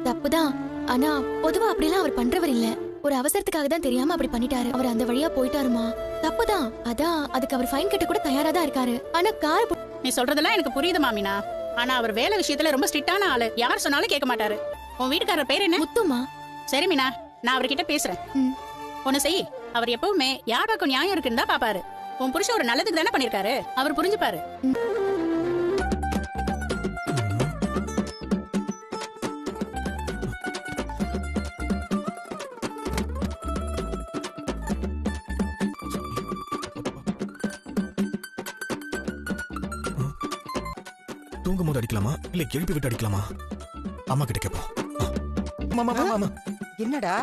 தப்புதான். ஆனா பொதுவா அப்படிலாம் அவர் பண்றவர் இல்ல. ஒரு அவசரத்துக்காக தான் தெரியாம அப்படி பண்ணிட்டாரு. அவர் அந்த வழியா போயிட்டாருமா. தப்புதான். அதான் அதுக்கு அவர் ஃபைன் கட்ட கூட தயாரா தான் இருக்காரு. ஆனா கார் நீ சொல்றதெல்லாம் எனக்கு புரியுது மாமினா. ஆனா அவர் வேலை விஷயத்துல ரொம்ப ஸ்ட்ரிக்டான ஆளு. யார் சொன்னாலும் கேட்க மாட்டாரு. உன் வீட்டுக்காரர் பேர் என்ன? முத்துமா. சரி மீனா, நான் அவர்கிட்ட பேசுறேன். ஒண்ணு செய். அவர் எப்பவுமே யார் பக்கம் நியாயம் இருக்குன்னு தான் பாப்பாரு. உன் புருஷன் ஒரு நல்லதுக்கு தானே பண்ணிருக்காரு. அவர் புரிஞ்சுப்பாரு. தூங்கும் போது அடிக்கலாமா இல்ல எழுப்பி விட்டு அடிக்கலாமா? அம்மா கிட்ட கேப்போம். என்னடா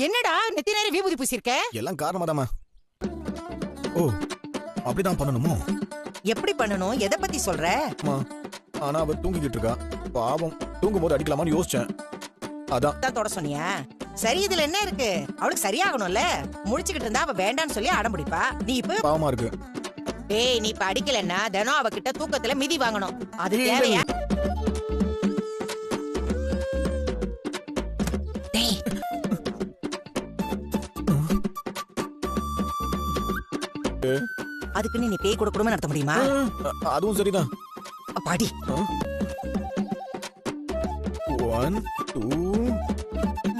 என்னடா நெத்தி நேர விபூதி பூசிருக்க? எல்லாம் காரணமாதாமா. ஓ, அப்படிதான் பண்ணணுமோ? எப்படி பண்ணணும்? எதை பத்தி சொல்ற? ஆனா அவ தூங்கிக்கிட்டு இருக்கா. பாவம், தூங்கும் போது அடிக்கலாமான்னு யோசிச்சேன். அதான் தொட சொன்னியா? சரி, இதுல என்ன இருக்கு? அவளுக்கு சரியாகணும்ல. முழிச்சுக்கிட்டு இருந்தா அவ வேண்டான்னு சொல்லி அடம் பிடிப்பா. நீ இப்ப பாவமா இருக்கு. டேய், நீ இப்ப அடிக்கலன்னா தினம் அவகிட்ட தூக்கத்துல மிதி வாங்கணும். அது தேவையா? டேய், அதுக்குன்னு நீ பேய் கூட குடும்பம் நடத்த முடியுமா? அதுவும் சரிதான். பாடி 1 2